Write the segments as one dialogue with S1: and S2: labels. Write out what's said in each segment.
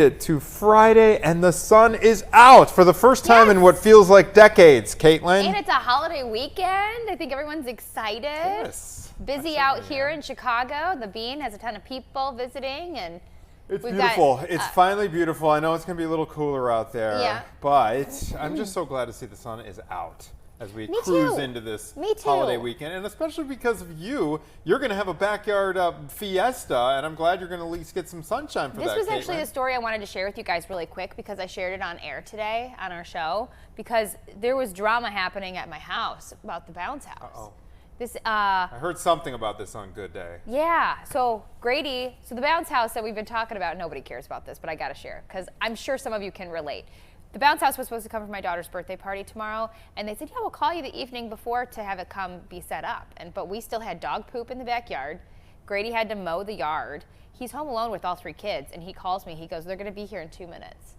S1: To Friday, and the sun is out for the first time in what feels like decades, Caitlin.
S2: And it's a holiday weekend. I think everyone's excited.
S1: Yes.
S2: Busy out here in Chicago. The Bean has a ton of people visiting, and
S1: it's beautiful. It's finally beautiful. I know it's going to be a little cooler out there, but I'm just so glad to see the sun is out as we cruise into this holiday weekend, and especially because of you. You're going to have a backyard fiesta, and I'm glad you're going to at least get some sunshine for that,
S2: This was
S1: Caitlin.
S2: actually a story I wanted to share with you guys really quick because I shared it on air today on our show because there was drama happening at my house about the bounce house.
S1: Uh-oh.
S2: I
S1: heard something about this on Good Day.
S2: Yeah, so Grady, the bounce house that we've been talking about, nobody cares about this, but I got to share because I'm sure some of you can relate. The bounce house was supposed to come for my daughter's birthday party tomorrow, and they said, yeah, we'll call you the evening before to have it come be set up. But we still had dog poop in the backyard. Grady had to mow the yard. He's home alone with all 3 kids, and he calls me. He goes, they're going to be here in 2 minutes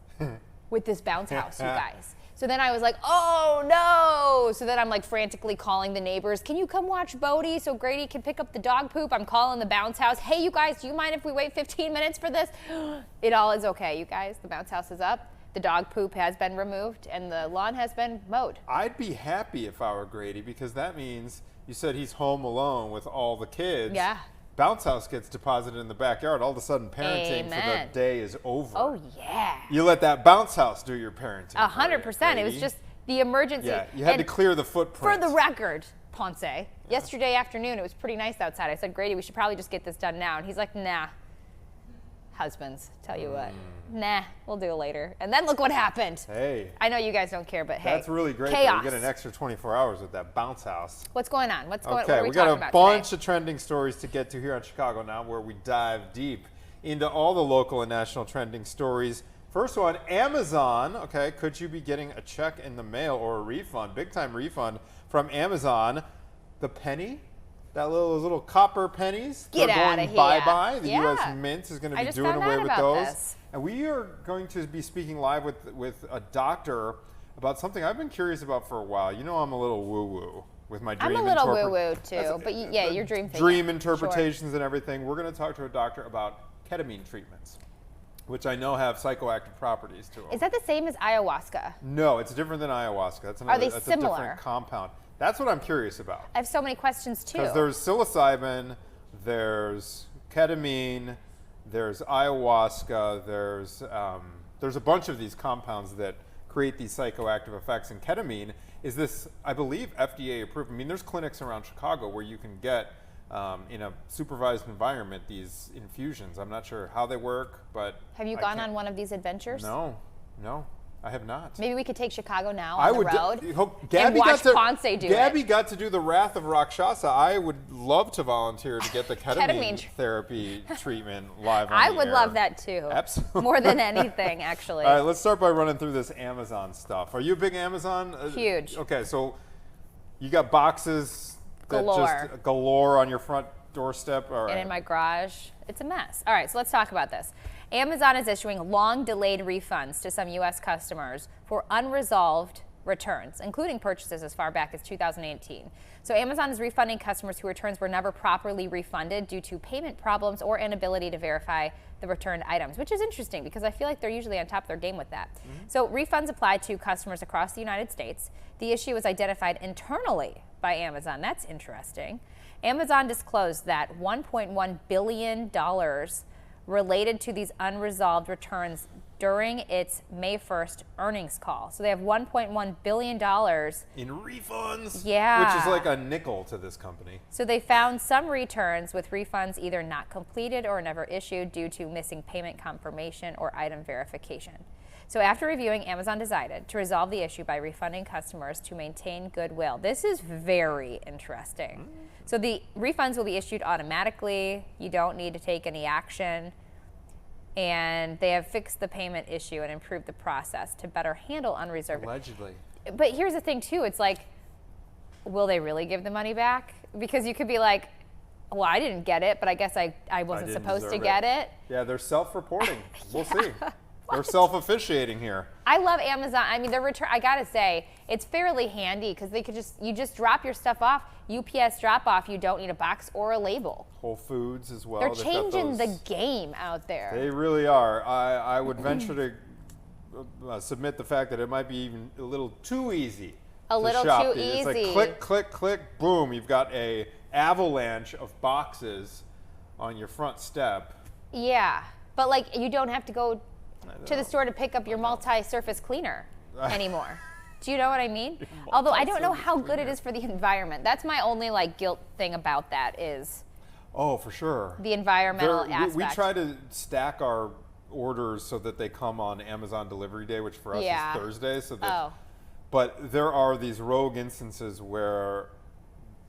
S2: with this bounce house, you guys. So then I was like, oh, no. So then I'm like frantically calling the neighbors. Can you come watch Bodie so Grady can pick up the dog poop? I'm calling the bounce house. Hey, you guys, do you mind if we wait 15 minutes for this? It all is okay, you guys. The bounce house is up. The dog poop has been removed, and the lawn has been mowed.
S1: I'd be happy if I were Grady, because that means you said he's home alone with all the kids.
S2: Yeah.
S1: Bounce house gets deposited in the backyard. All of a sudden, parenting for the day is over.
S2: Oh, yeah.
S1: You let that bounce house do your parenting.
S2: 100%. It was just the emergency.
S1: Yeah, you had to clear the footprint.
S2: For the record, Ponce, yesterday afternoon, it was pretty nice outside. I said, Grady, we should probably just get this done now. And he's like, nah. Husbands, tell you what. Nah, we'll do it later. And then look what happened.
S1: Hey.
S2: I know you guys don't care, but hey.
S1: That's really great.
S2: Chaos.
S1: You get an extra 24 hours with that bounce house.
S2: What's going on? What are we
S1: we got
S2: talking
S1: a
S2: about
S1: bunch
S2: today?
S1: of trending stories to get to here on Chicago Now, where we dive deep into all the local and national trending stories. First one, Amazon. Okay, could you be getting a check in the mail or a refund, big time refund from Amazon? The penny? That little copper pennies,
S2: Get
S1: they're
S2: out
S1: going
S2: of here.
S1: bye-bye. The
S2: Yeah.
S1: U.S. Mint is going to be doing
S2: found
S1: away
S2: out
S1: with
S2: about
S1: those.
S2: this.
S1: And we are going to be speaking live with a doctor about something I've been curious about for a while. You know, I'm a little woo-woo with my dream.
S2: I'm a little woo-woo too, but yeah, your dream thing.
S1: Dream interpretations and everything. We're going to talk to a doctor about ketamine treatments, which I know have psychoactive properties to them.
S2: Is that the same as ayahuasca?
S1: No, it's different than ayahuasca. That's another,
S2: Are they
S1: that's
S2: similar?
S1: a different compound. That's what I'm curious about.
S2: I have so many questions too.
S1: Because there's psilocybin, there's ketamine, there's ayahuasca, there's a bunch of these compounds that create these psychoactive effects. And ketamine is this, I believe, FDA approved. I mean, there's clinics around Chicago where you can get, in a supervised environment, these infusions. I'm not sure how they work, but
S2: have you gone on one of these adventures?
S1: No, I have not.
S2: Maybe we could take Chicago Now on the road
S1: Gabby
S2: and watch Ponce do it.
S1: Gabby got to do the Wrath of Rakshasa. I would love to volunteer to get the ketamine therapy treatment live on
S2: I
S1: the
S2: would
S1: air.
S2: love that too.
S1: Absolutely.
S2: More than anything, actually.
S1: All right, let's start by running through this Amazon stuff. Are you a big Amazon?
S2: Huge.
S1: Okay, so you got boxes that
S2: Galore.
S1: just galore on your front doorstep. All right.
S2: And in my garage. It's a mess. All right, so let's talk about this. Amazon is issuing long-delayed refunds to some U.S. customers for unresolved returns, including purchases as far back as 2018. So Amazon is refunding customers whose returns were never properly refunded due to payment problems or inability to verify the returned items, which is interesting because I feel like they're usually on top of their game with that. So refunds apply to customers across the United States. The issue was identified internally by Amazon. That's interesting. Amazon disclosed that $1.1 billion related to these unresolved returns during its May 1st earnings call. So they have $1.1 billion.
S1: In refunds?
S2: Yeah.
S1: Which is like a nickel to this company.
S2: So they found some returns with refunds either not completed or never issued due to missing payment confirmation or item verification. So after reviewing, Amazon decided to resolve the issue by refunding customers to maintain goodwill. This is very interesting. So the refunds will be issued automatically. You don't need to take any action. And they have fixed the payment issue and improved the process to better handle unreserved.
S1: Allegedly.
S2: But here's the thing too, it's like, will they really give the money back? Because you could be like, well, I didn't get it, but I guess I wasn't supposed to get it.
S1: Yeah, they're self-reporting. We'll see. They're self-officiating here.
S2: I love Amazon. I mean, I gotta say, it's fairly handy because you just drop your stuff off. UPS drop off. You don't need a box or a label.
S1: Whole Foods as well.
S2: They're
S1: They've got
S2: changing the
S1: those-
S2: game out there.
S1: They really are. I would venture to submit the fact that it might be even a little too easy.
S2: A little
S1: shop
S2: too
S1: these. It's
S2: easy.
S1: like click, click, click, boom. You've got a avalanche of boxes on your front step.
S2: Yeah, but like you don't have to go to the store to pick up your multi-surface cleaner anymore. Do you know what I mean? Although I don't know how good it is for the environment. That's my only like guilt thing about that is
S1: Oh, for sure.
S2: the environmental aspect.
S1: We try to stack our orders so that they come on Amazon delivery day, which for us
S2: Yeah.
S1: is Thursday. So that,
S2: Oh.
S1: But there are these rogue instances where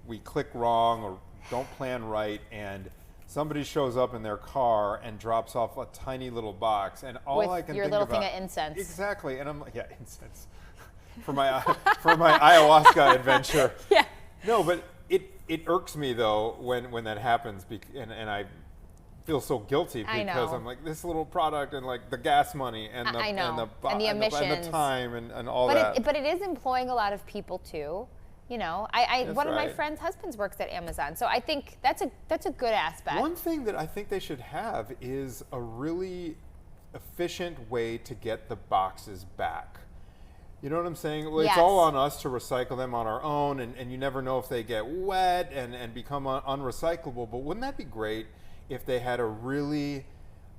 S1: we click wrong or don't plan right, and somebody shows up in their car and drops off a tiny little box, and all
S2: With
S1: I can
S2: your
S1: think
S2: little
S1: about,
S2: thing of incense.
S1: Exactly, and I'm like, yeah, incense for my ayahuasca adventure.
S2: Yeah.
S1: No, but it irks me though when that happens, and I feel so guilty
S2: I
S1: because
S2: know.
S1: I'm like, this little product and like the gas money and the
S2: I know.
S1: and the
S2: emissions.
S1: time and all that.
S2: But it is employing a lot of people too. You know,
S1: That's
S2: one of my
S1: right.
S2: friends' husbands works at Amazon, so I think that's a good aspect.
S1: One thing that I think they should have is a really efficient way to get the boxes back. You know what I'm saying? Well,
S2: Yes.
S1: It's all on us to recycle them on our own, and you never know if they get wet and become unrecyclable. But wouldn't that be great if they had a really,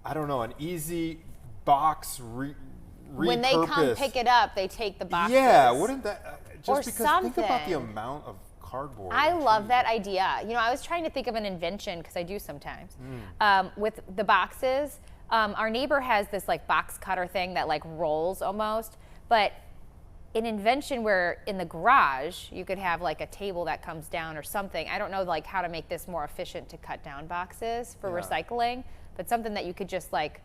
S1: I don't know, an easy box
S2: When they come
S1: repurposed-
S2: pick it up, they take the boxes.
S1: Yeah, wouldn't that, just
S2: Or
S1: because think about the
S2: something.
S1: amount of cardboard.
S2: I
S1: and
S2: love
S1: cheese.
S2: that idea. You know, I was trying to think of an invention because I do sometimes with the boxes. Our neighbor has this like box cutter thing that like rolls almost, but an invention where in the garage you could have like a table that comes down or something. I don't know like how to make this more efficient to cut down boxes for
S1: Yeah.
S2: recycling, but something that you could just like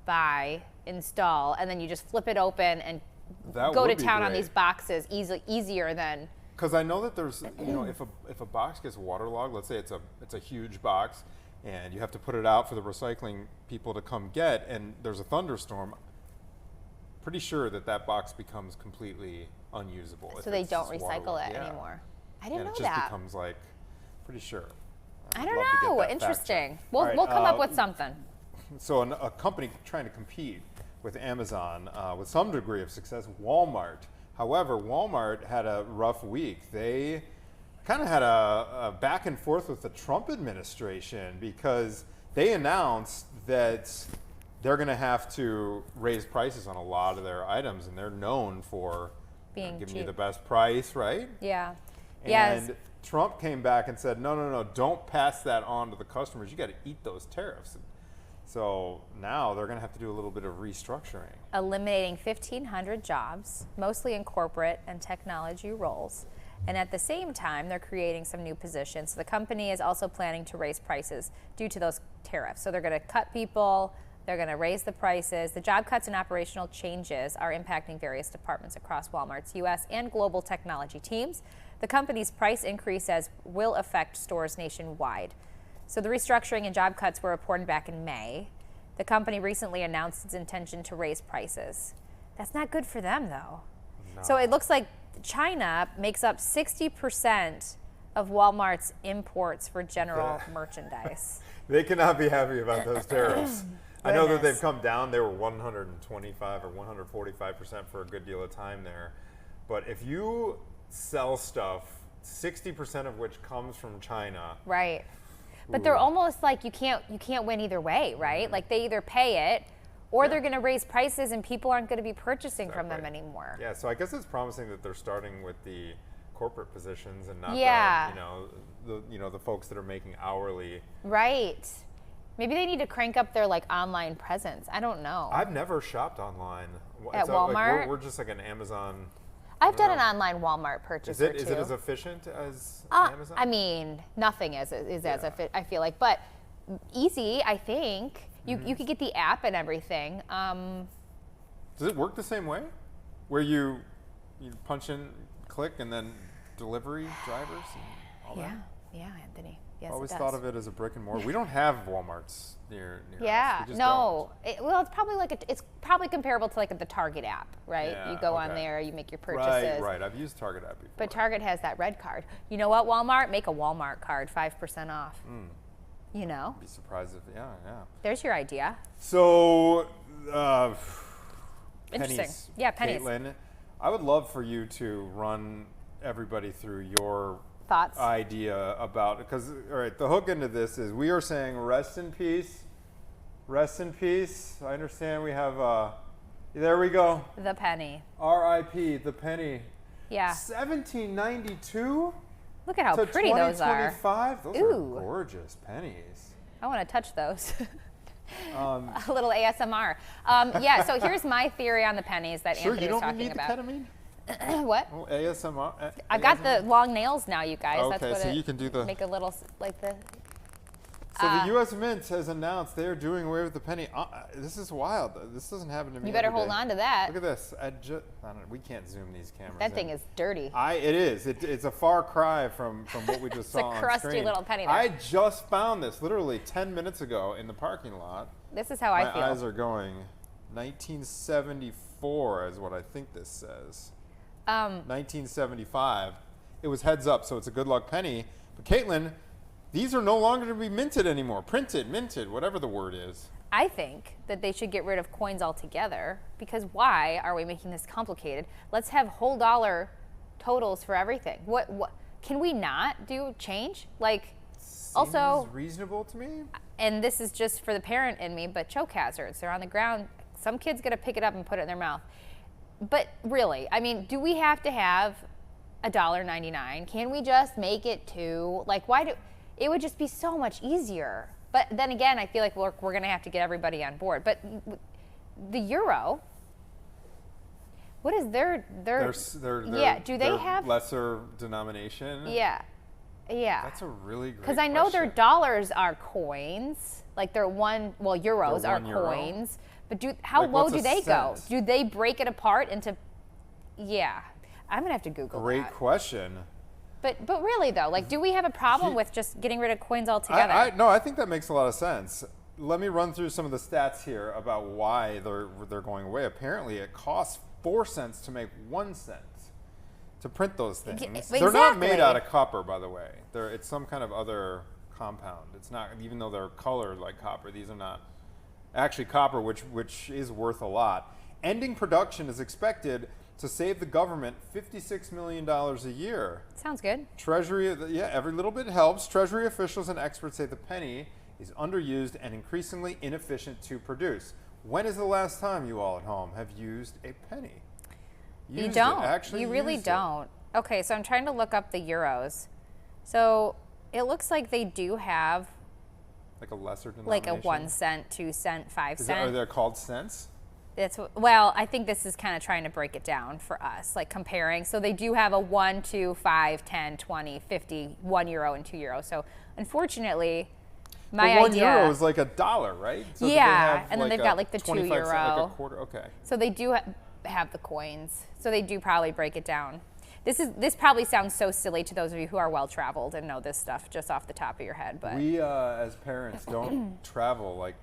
S2: buy, install, and then you just flip it open and
S1: That
S2: go
S1: would
S2: to
S1: be
S2: town on
S1: great.
S2: these boxes easier than.
S1: Because I know that there's, you know, if a box gets waterlogged, let's say it's a huge box, and you have to put it out for the recycling people to come get, and there's a thunderstorm. Pretty sure that box becomes completely unusable. if
S2: So they
S1: it's
S2: don't
S1: just
S2: recycle
S1: waterlogged.
S2: it
S1: Yeah.
S2: anymore. I didn't
S1: And
S2: know
S1: it just
S2: that.
S1: becomes like, pretty sure.
S2: I
S1: I'd
S2: don't
S1: love to get
S2: know.
S1: that fact
S2: Interesting.
S1: checked.
S2: We'll
S1: All right,
S2: we'll come up with something.
S1: So a company trying to compete with Amazon with some degree of success, Walmart. However, Walmart had a rough week. They kind of had a back and forth with the Trump administration because they announced that they're going to have to raise prices on a lot of their items, and they're known for
S2: Being
S1: giving you
S2: cheap.
S1: the best price, right?
S2: Yeah. Yes.
S1: And Trump came back and said, no, don't pass that on to the customers. You got to eat those tariffs. So now they're going to have to do a little bit of restructuring.
S2: Eliminating 1,500 jobs, mostly in corporate and technology roles. And at the same time, they're creating some new positions. So the company is also planning to raise prices due to those tariffs. So they're going to cut people, they're going to raise the prices. The job cuts and operational changes are impacting various departments across Walmart's U.S. and global technology teams. The company's price increases will affect stores nationwide. So the restructuring and job cuts were reported back in May. The company recently announced its intention to raise prices. That's not good for them, though.
S1: No.
S2: So it looks like China makes up 60% of Walmart's imports for general merchandise.
S1: They cannot be happy about those tariffs. I know that
S2: Goodness.
S1: they've come down. They were 125 or 145% for a good deal of time there. But if you sell stuff, 60% of which comes from China,
S2: Right. But they're
S1: Ooh.
S2: almost like you can't win either way, right? Like they either pay it or they're going to raise prices and people aren't going to be purchasing from them
S1: Exactly.
S2: anymore.
S1: yeah. So I guess it's promising that they're starting with the corporate positions and not
S2: Yeah.
S1: the folks that are making hourly.
S2: Right. Maybe they need to crank up their like online presence. I don't know.
S1: I've never shopped online.
S2: At
S1: It's
S2: Walmart?
S1: we're just like an Amazon.
S2: I've done an
S1: know.
S2: online Walmart purchase
S1: Is it
S2: or two.
S1: is it as efficient as Amazon?
S2: I mean, nothing is as
S1: Yeah.
S2: I feel like, but easy. I think you
S1: Mm-hmm.
S2: you could get the app and everything.
S1: Does it work the same way? Where you punch in, click, and then delivery drivers and all
S2: Yeah,
S1: that?
S2: yeah, Anthony. Yes,
S1: Always
S2: it does.
S1: thought of it as a brick and mortar. We don't have Walmarts near
S2: Yeah,
S1: us. We just
S2: no. Well, it's probably it's probably comparable to like the Target app, right?
S1: Yeah,
S2: you go on
S1: okay.
S2: there, you make your
S1: don't.
S2: purchases.
S1: Right. I've used Target app before.
S2: But Target has that red card. You know what, Walmart? Make a Walmart card, 5% off. You know?
S1: I'd be surprised if, yeah.
S2: There's your idea.
S1: So,
S2: Interesting.
S1: pennies.
S2: Yeah, pennies.
S1: Caitlin, I would love for you to run everybody through your
S2: Thoughts?
S1: idea about, because, all right, the hook into this is we are saying rest in peace. Rest in peace. I understand we have, there we go.
S2: The penny.
S1: R.I.P. the penny.
S2: Yeah.
S1: 1792
S2: Look at how
S1: to
S2: pretty those are.
S1: 2025. Those
S2: Ooh.
S1: are gorgeous pennies.
S2: I want to touch those. A little ASMR. Yeah, so here's my theory on the pennies that
S1: Sure,
S2: Anthony
S1: you
S2: was
S1: don't
S2: talking
S1: need
S2: about.
S1: the ketamine?
S2: What?
S1: Oh, ASMR.
S2: I've got the long nails now, you guys. That's
S1: Okay,
S2: what
S1: so you can do the.
S2: make a little like the.
S1: So the U.S. Mint has announced they are doing away with the penny. This is wild. This doesn't happen to me.
S2: You better
S1: every
S2: hold
S1: day.
S2: on to that.
S1: Look at this. I don't know. We can't zoom these cameras.
S2: That
S1: in.
S2: thing is dirty.
S1: It is. It's a far cry from what we just
S2: It's
S1: saw
S2: a
S1: on
S2: crusty
S1: screen.
S2: little penny there.
S1: I just found this literally 10 minutes ago in the parking lot.
S2: This is how I
S1: My
S2: feel.
S1: eyes are going. 1974 is what I think this says. 1975. It was heads up, so it's a good luck penny. But Caitlin, these are no longer to be minted anymore. Printed, minted, whatever the word is.
S2: I think that they should get rid of coins altogether because why are we making this complicated? Let's have whole dollar totals for everything. What can we not do change? Like also
S1: Seems reasonable to me.
S2: and this is just for the parent in me, but choke hazards. They're on the ground. Some kid's gonna pick it up and put it in their mouth. But really, I mean, do we have to have $1.99? Can we just make it $2? Like, why do? It would just be so much easier. But then again, I feel like we're going to have to get everybody on board. But the euro, what is their yeah? Do they
S1: their
S2: have
S1: lesser denomination?
S2: Yeah.
S1: That's a really great.
S2: Because I know their
S1: question.
S2: dollars are coins, like euros
S1: They're
S2: are
S1: 1 euro?
S2: coins. But how
S1: Like,
S2: low
S1: what's
S2: do
S1: a
S2: they go?
S1: cent?
S2: Do they break it apart into? Yeah, I'm gonna have to Google
S1: Great
S2: that.
S1: question.
S2: But really though, like, do we have a problem with just getting rid of coins altogether?
S1: No, I think that makes a lot of sense. Let me run through some of the stats here about why they're going away. Apparently, it costs 4 cents to make 1 cent to print those things. They're not made
S2: exactly.
S1: out of copper, by the way. It's some kind of other compound. It's not, even though they're colored like copper. These are not actually copper, which is worth a lot. Ending production is expected to save the government $56 million a year.
S2: Sounds good.
S1: Treasury, yeah, every little bit helps. Treasury officials and experts say the penny is underused and increasingly inefficient to produce. When is the last time you all at home have used a penny?
S2: You
S1: Used
S2: don't.
S1: It, actually
S2: You really
S1: used it.
S2: don't. Okay, so I'm trying to look up the euros. So it looks like they do have
S1: Like a lesser
S2: like
S1: denomination?
S2: a 1 cent, 2 cent, 5
S1: Are
S2: cent.
S1: they called cents?
S2: Well, I think this is kind of trying to break it down for us, like comparing. So they do have a 1, 2, 5, 10, 20, 50, 1 euro and 2 euros. So unfortunately, my
S1: But 1
S2: idea.
S1: euro is like $1, right? So do they
S2: Yeah,
S1: have
S2: and then they've got like the 2
S1: 25 cent, like
S2: euro.
S1: a quarter, okay.
S2: So they do have the coins. So they do probably break it down. This probably sounds so silly to those of you who are well traveled and know this stuff just off the top of your head, but
S1: We as parents don't travel like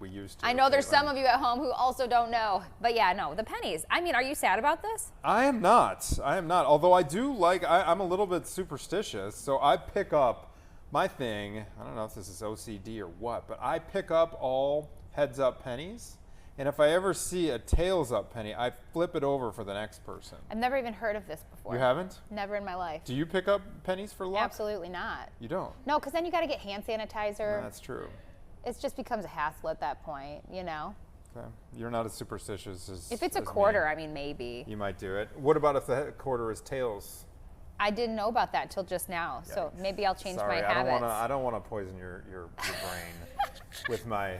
S1: we used to.
S2: I know there's
S1: Caitlin.
S2: some of you at home who also don't know. But yeah, no, the pennies. I mean, are you sad about this?
S1: I am not. Although I do like, I'm a little bit superstitious, so I pick up my thing. I don't know if this is OCD or what, but I pick up all heads up pennies. And if I ever see a tails up penny, I flip it over for the next person.
S2: I've never even heard of this before.
S1: You haven't?
S2: Never in my life.
S1: Do you pick up pennies for luck?
S2: Absolutely not.
S1: You don't?
S2: No, because then you got to get hand sanitizer.
S1: That's true.
S2: It just becomes a hassle at that point, you know?
S1: Okay. You're not as superstitious as
S2: If it's a
S1: as
S2: quarter,
S1: me.
S2: I mean, maybe.
S1: You might do it. What about if the quarter is tails?
S2: I didn't know about that till just now, so
S1: Yikes.
S2: maybe I'll change
S1: Sorry,
S2: my habits.
S1: I don't want to poison your brain with my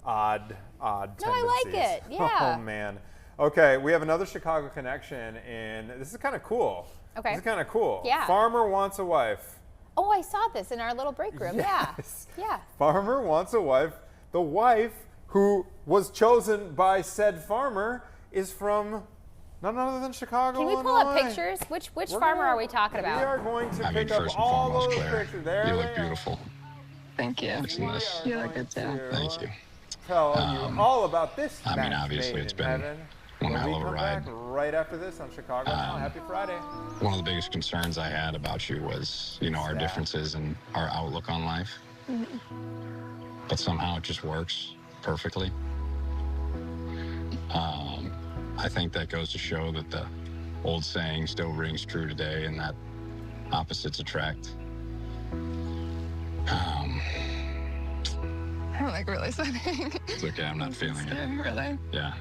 S1: odd
S2: No,
S1: tendencies.
S2: I like it. Yeah.
S1: Oh man. Okay, we have another Chicago connection, and this is kind of cool.
S2: Okay.
S1: This is kind of cool.
S2: Yeah.
S1: Farmer wants a wife.
S2: Oh, I saw this in our little break room.
S1: Yes.
S2: Yeah.
S1: Farmer wants a wife. The wife who was chosen by said farmer is from None other than Chicago,
S2: Can we pull up
S1: Illinois.
S2: pictures? Which
S1: We're
S2: farmer
S1: gonna-
S2: are we talking about?
S1: We are going to
S3: I mean,
S1: pick up
S3: first and
S1: all
S3: foremost,
S1: those
S3: Claire,
S1: pictures. There
S3: you
S1: they
S3: look
S1: are.
S3: beautiful.
S4: Thank you.
S3: Listen to this.
S4: You look good too.
S3: Thank you.
S1: Tell you all about this
S3: I mean,
S1: match
S3: obviously,
S1: made
S3: it's
S1: in
S3: been
S1: heaven.
S3: one
S1: When
S3: hell
S1: we
S3: of a
S1: come
S3: ride.
S1: back right after this on Chicago Now. Happy Friday.
S3: One of the biggest concerns I had about you was, you know, our
S1: Yeah.
S3: differences and our outlook on life. But somehow it just works perfectly. I think that goes to show that the old saying still rings true today, and that opposites attract.
S4: I'm like really sweating.
S3: It's okay, I'm not feeling it.
S4: Really?
S3: Yeah.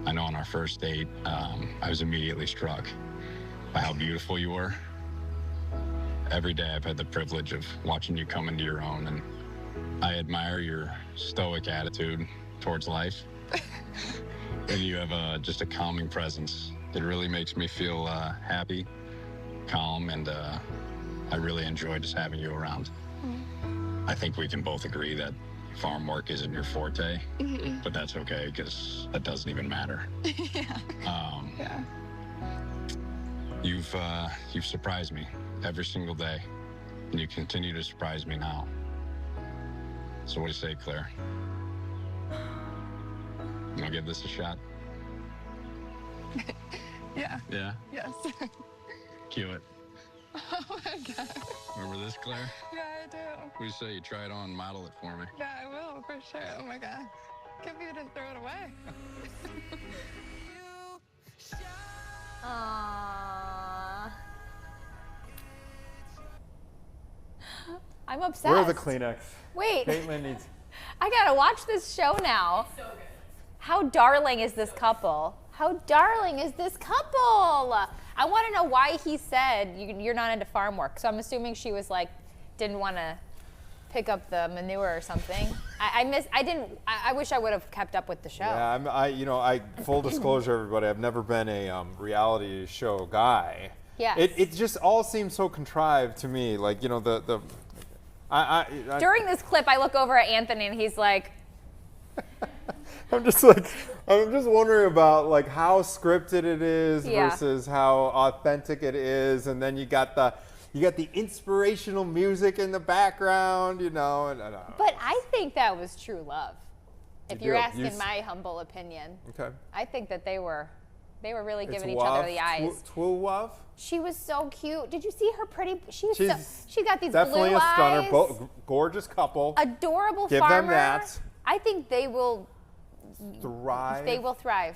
S3: I know on our first date, I was immediately struck by how beautiful you were. Every day I've had the privilege of watching you come into your own, and I admire your stoic attitude towards life. And you have just a calming presence. It really makes me feel happy, calm, and I really enjoy just having you around. I think we can both agree that farm work isn't your forte, but that's okay, because that doesn't even matter.
S4: Yeah.
S3: You've surprised me every single day, and you continue to surprise me now. So what do you say, Claire? You want to give this a shot?
S4: Yeah.
S3: Yeah?
S4: Yes.
S3: Cue it.
S4: Oh my God.
S3: Remember this, Claire?
S4: Yeah, I do.
S3: What do you say? You try it on and model it for me.
S4: Yeah, I will for sure. Oh my God. Can't believe you didn't throw it away.
S2: Aww. I'm obsessed.
S1: Where are the Kleenex?
S2: Wait,
S1: Caitlin needs.
S2: I gotta watch this show now. So good. How darling is this couple? How darling is this couple? I want to know why he said you're not into farm work. So I'm assuming she was like, didn't want to pick up the manure or something. I wish I would have kept up with the show.
S1: Yeah, full disclosure, everybody, I've never been a reality show guy.
S2: Yes.
S1: It just all seems so contrived to me. Like,
S2: During this clip, I look over at Anthony and he's like,
S1: I'm just wondering about like how scripted it is
S2: Yeah.
S1: versus how authentic it is, and then you got the inspirational music in the background, and I don't know.
S2: but I think that was true love. If
S1: You
S2: you're
S1: do.
S2: asking my humble opinion,
S1: Okay.
S2: I think that they were really giving
S1: It's
S2: each other
S1: love,
S2: the eyes.
S1: True love.
S2: She was so cute. Did you see her pretty? She
S1: She's
S2: got these
S1: definitely
S2: blue
S1: a stunner.
S2: eyes.
S1: Gorgeous couple.
S2: Adorable
S1: Give them
S2: farmer.
S1: that.
S2: I think they will
S1: Thrive.
S2: They will thrive.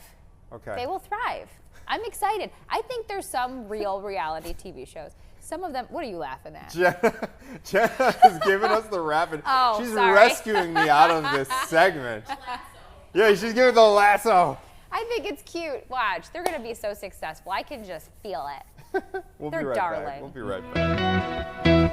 S1: Okay.
S2: They will thrive. I'm excited. I think there's some real reality TV shows. Some of them. What are you laughing at?
S1: Jenna is giving us the rapid.
S2: Oh,
S1: she's
S2: sorry.
S1: rescuing me out of this segment. Yeah, she's giving the lasso.
S2: I think it's cute. Watch, they're gonna be so successful. I can just feel it.
S1: We'll
S2: They're
S1: be right
S2: darling.
S1: back. We'll be right back.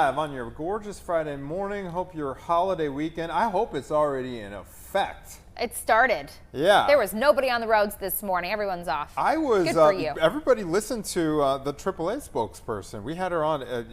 S1: live on your gorgeous Friday morning. Hope your holiday weekend, I hope it's already in effect.
S2: It started.
S1: Yeah.
S2: There was nobody on the roads this morning. Everyone's off.
S1: I was.
S2: Good for you.
S1: Everybody listened to the AAA spokesperson. We had her on.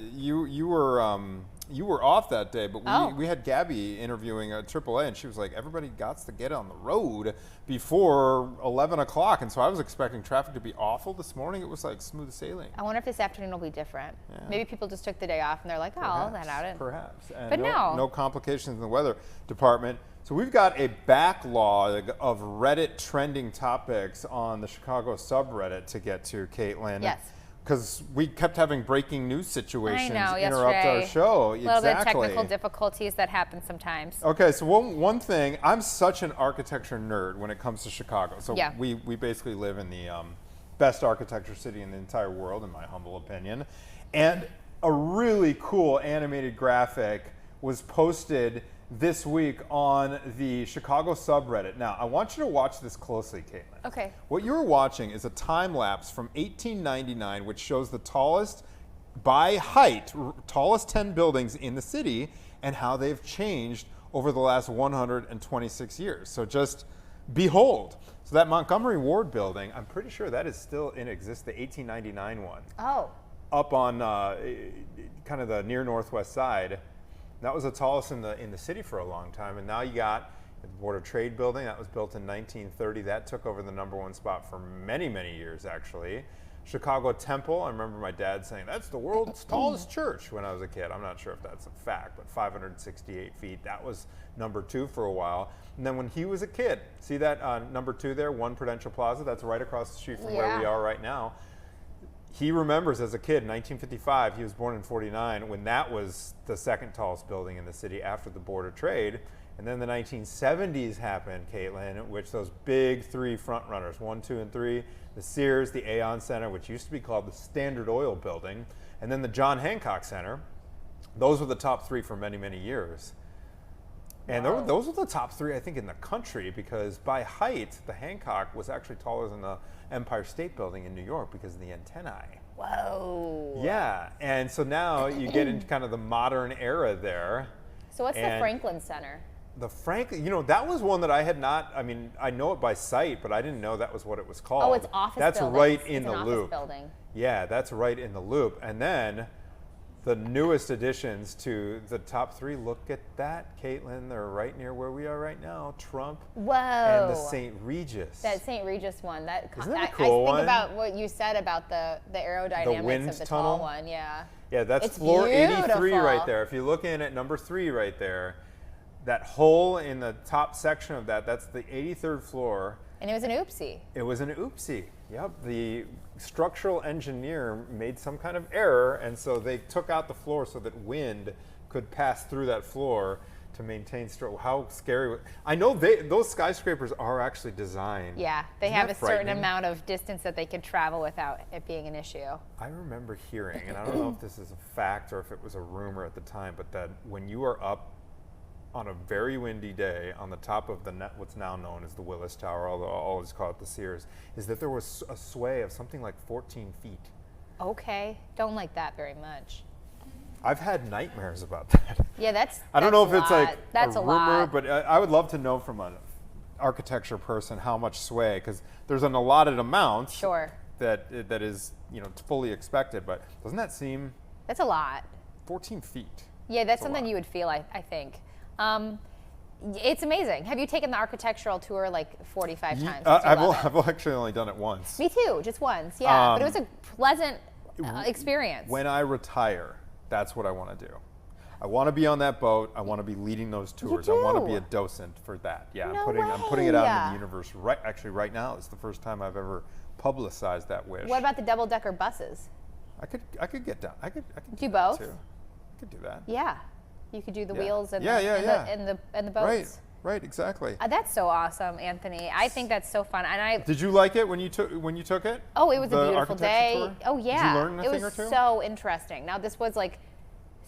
S1: You were off that day, but we had Gabby interviewing AAA, and she was like, everybody got to get on the road before 11 o'clock, and so I was expecting traffic to be awful this morning. It was like smooth sailing.
S2: I wonder if this afternoon will be different.
S1: Yeah.
S2: Maybe people just took the day off and they're like, oh, I'll let out it.
S1: Perhaps. And
S2: But
S1: no complications in the weather department. So we've got a backlog of Reddit trending topics on the Chicago subreddit to get to, Caitlin.
S2: Yes.
S1: Because we kept having breaking news situations interrupt
S2: yesterday.
S1: our show.
S2: A little bit of technical difficulties that happen sometimes.
S1: Okay, so one thing, I'm such an architecture nerd when it comes to Chicago. So
S2: Yeah.
S1: we basically live in the best architecture city in the entire world, in my humble opinion. And a really cool animated graphic was posted this week on the Chicago subreddit. Now, I want you to watch this closely, Caitlin.
S2: Okay.
S1: What you're watching is a time lapse from 1899, which shows the tallest, by height, tallest 10 buildings in the city and how they've changed over the last 126 years. So just behold. So that Montgomery Ward building, I'm pretty sure that is still in existence, the 1899 one.
S2: Oh.
S1: Up on kind of the near northwest side. That was the tallest in the city for a long time, and now you got the Board of Trade building that was built in 1930. That took over the #1 spot for many, many years, actually. Chicago Temple, I remember my dad saying, that's the world's tallest church when I was a kid. I'm not sure if that's a fact, but 568 feet. That was #2 for a while. And then when he was a kid, see that #2 there, One Prudential Plaza? That's right across the street from where we are right now. He remembers as a kid, 1955, he was born in 49, when that was the second tallest building in the city after the Board of Trade. And then the 1970s happened, Caitlin, which those big three front runners, 1, 2, and 3, the Sears, the Aon Center, which used to be called the Standard Oil Building, and then the John Hancock Center. Those were the top three for many, many years. And those were the top three, I think, in the country, because by height, the Hancock was actually taller than the Empire State Building in New York because of the antennae.
S2: Whoa.
S1: Yeah, and so now you get into kind of the modern era there.
S2: So what's the Franklin Center?
S1: The Franklin, that was one that I had not, I know it by sight, but I didn't know that was what it was called.
S2: Oh, it's office
S1: That's
S2: buildings.
S1: right in
S2: It's
S1: the
S2: an
S1: loop.
S2: office building.
S1: Yeah, that's right in the loop. And then the newest additions to the top three, look at that, Caitlin. They're right near where we are right now. Trump
S2: Whoa.
S1: and the St. Regis.
S2: That St. Regis one.
S1: Isn't that a cool
S2: I think
S1: one?
S2: about what you said about the aerodynamics
S1: wind
S2: of the
S1: tunnel?
S2: tall one. Yeah.
S1: Yeah, that's
S2: It's
S1: floor 83
S2: beautiful.
S1: right there. If you look in at #3 right there, that hole in the top section of that's the 83rd floor.
S2: And it was an oopsie.
S1: It was an oopsie. Yep, the structural engineer made some kind of error, and so they took out the floor so that wind could pass through that floor to maintain How scary! I know those skyscrapers are actually designed.
S2: Yeah, they
S1: Isn't
S2: have
S1: that
S2: a certain
S1: frightening?
S2: amount of distance that they can travel without it being an issue.
S1: I remember hearing, and I don't know if this is a fact or if it was a rumor at the time, but that when you are up on a very windy day on the top of what's now known as the Willis Tower, although I'll always call it the Sears, is that there was a sway of something like 14 feet.
S2: Okay, don't like that very much.
S1: I've had nightmares about that.
S2: Yeah,
S1: I don't know if
S2: a
S1: it's
S2: lot.
S1: like
S2: That's
S1: a
S2: a
S1: rumor,
S2: lot.
S1: but I would love to know from an architecture person how much sway, because there's an allotted amount
S2: Sure.
S1: that is fully expected, but doesn't that seem
S2: That's a lot.
S1: 14 feet?
S2: Yeah, that's
S1: a
S2: something
S1: lot.
S2: you would feel, I think. It's amazing. Have you taken the architectural tour like 45 times? since you love it?
S1: I've actually only done it once.
S2: Me too, just once, yeah. But it was a pleasant experience.
S1: When I retire, that's what I want to do. I want to be on that boat. I want to be leading those tours. I want to be
S2: do?
S1: a docent for that. Yeah,
S2: No
S1: I'm putting it out
S2: way.
S1: into the universe right now. It's the first time I've ever publicized that wish.
S2: What about the double-decker buses?
S1: I could get down. I could
S2: Do
S1: that
S2: both?
S1: too. I could do that.
S2: Yeah, you could do the
S1: Yeah.
S2: wheels and
S1: Yeah,
S2: the boats.
S1: Right, exactly.
S2: That's so awesome, Anthony. I think that's so fun. And
S1: Did you like it when you took it?
S2: Oh, it was a
S1: The
S2: beautiful
S1: architecture
S2: day.
S1: tour?
S2: Oh yeah.
S1: Did you learn a
S2: it
S1: thing
S2: was
S1: or two?
S2: so interesting. Now this was like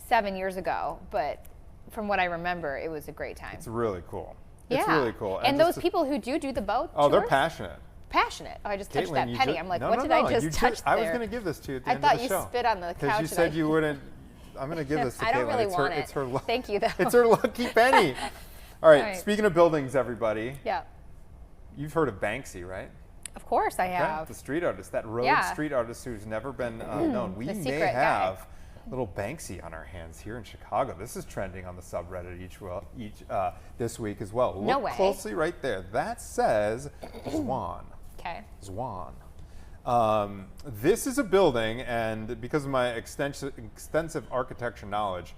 S2: 7 years ago, but from what I remember, it was a great time.
S1: It's really cool.
S2: Yeah.
S1: It's really cool.
S2: And
S1: just
S2: those people who do the boat
S1: Oh, they're
S2: tours,
S1: passionate.
S2: passionate. Oh, I just touched
S1: Caitlin,
S2: that
S1: you
S2: penny.
S1: ju-
S2: I'm like,
S1: no,
S2: what
S1: no,
S2: did
S1: no,
S2: I just
S1: you
S2: touch
S1: I was
S2: there?
S1: going to give this to you at the
S2: I
S1: end
S2: thought
S1: of the
S2: you
S1: show.
S2: spit on the couch.
S1: Because you said you wouldn't. I'm gonna give this to
S2: I don't
S1: Caitlin.
S2: really
S1: it's
S2: want
S1: her,
S2: it.
S1: It's her.
S2: Thank you, though.
S1: It's her lucky penny. All right.
S2: All right.
S1: Speaking of buildings, everybody,
S2: Yeah.
S1: you've heard of Banksy, right?
S2: Of course I
S1: Okay,
S2: have.
S1: the street artist, that rogue
S2: Yeah.
S1: street artist who's never been known. We
S2: The
S1: may
S2: secret guy.
S1: have little Banksy on our hands here in Chicago. This is trending on the subreddit this week as well.
S2: No
S1: Look
S2: way.
S1: closely right there. That says Zwan.
S2: Okay.
S1: Zwan. This is a building, and because of my extensive architecture knowledge,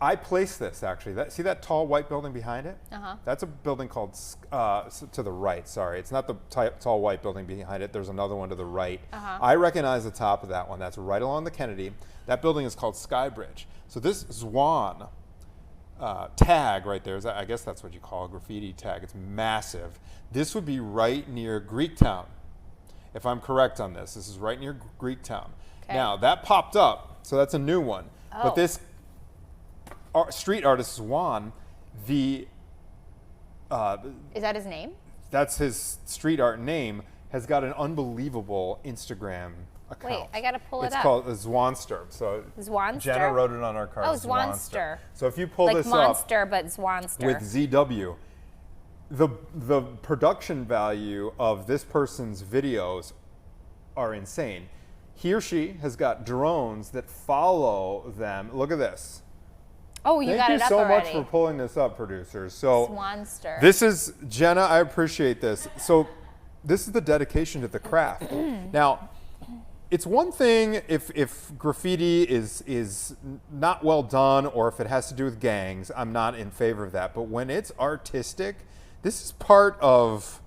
S1: I placed this actually. See that tall white building behind it?
S2: Uh-huh.
S1: That's a building called, to the right, sorry. It's not the tall white building behind it. There's another one to the right.
S2: Uh-huh.
S1: I recognize the top of that one. That's right along the Kennedy. That building is called Skybridge. So this Zwan tag right there, I guess that's what you call a graffiti tag. It's massive. This would be right near Greektown, if I'm correct on this. This is right near Greektown.
S2: Okay.
S1: Now, that popped up, so that's a new one.
S2: Oh.
S1: But this street artist Zwan,
S2: Is that his name?
S1: that's his street art name, has got an unbelievable Instagram account.
S2: Wait, I gotta pull it
S1: It's
S2: up.
S1: called Zwanster. So
S2: Zwanster?
S1: Jenna wrote it on our card.
S2: Oh, Zwanster.
S1: So if you pull
S2: Like
S1: this
S2: monster,
S1: up
S2: but Zwanster.
S1: with ZW, the production value of this person's videos are insane. He or she has got drones that follow them. Look at this.
S2: oh, you got
S1: Thank
S2: it
S1: you
S2: up
S1: so
S2: already.
S1: much for pulling this up, producers. So
S2: Zwanster.
S1: this is, Jenna, I appreciate this. So this is the dedication to the craft. Now, it's one thing if graffiti is not well done or if it has to do with gangs, I'm not in favor of that. But when it's artistic, this is part of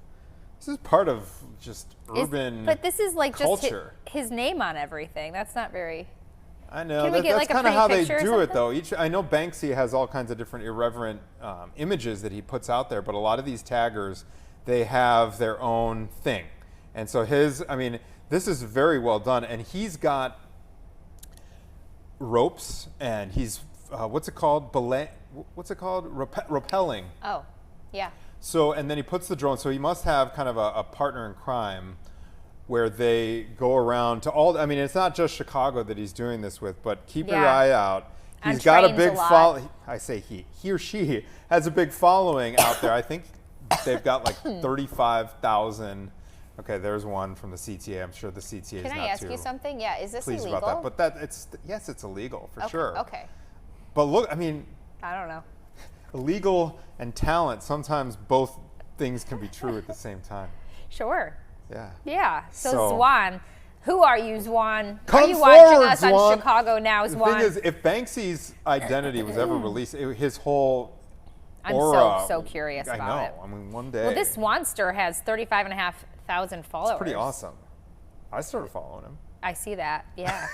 S1: just urban
S2: But this is like
S1: culture.
S2: just his name on everything. That's not very.
S1: I know.
S2: Can we get,
S1: That's
S2: like, a
S1: kind of
S2: pretty
S1: how they
S2: picture or
S1: do it,
S2: something?
S1: though. I know Banksy has all kinds of different irreverent images that he puts out there, but a lot of these taggers, they have their own thing. And so this is very well done. And he's got ropes, and he's, what's it called? Rappelling.
S2: Oh, yeah.
S1: So, and then he puts the drone. So he must have kind of a partner in crime where they go around to all. I mean, it's not just Chicago that he's doing this with, but keep your
S2: Yeah.
S1: eye out.
S2: On
S1: He's got a
S2: trains
S1: big
S2: a lot.
S1: follow. I say he or she has a big following out there. I think they've got like 35,000. Okay, there's one from the CTA. I'm sure the CTA is
S2: Can
S1: not
S2: I ask
S1: too
S2: you something? Yeah, is this
S1: pleased
S2: illegal?
S1: about that. But yes, it's illegal for
S2: okay.
S1: sure.
S2: Okay.
S1: But look, I mean,
S2: I don't know.
S1: illegal and talent, sometimes both things can be true at the same time.
S2: Sure.
S1: Yeah.
S2: Yeah. So
S1: So-
S2: Zwan, who are you, Zwan?
S1: Come
S2: are you watching
S1: forward,
S2: us
S1: Zwan.
S2: on Chicago Now,
S1: The
S2: Zwan?
S1: thing is, if Banksy's identity was ever released, his whole
S2: I'm
S1: aura.
S2: so curious
S1: I
S2: about
S1: know.
S2: it.
S1: I mean, one day.
S2: Well, this Zwanster has 35,500 followers.
S1: It's pretty awesome. I started following him.
S2: I see that. Yeah.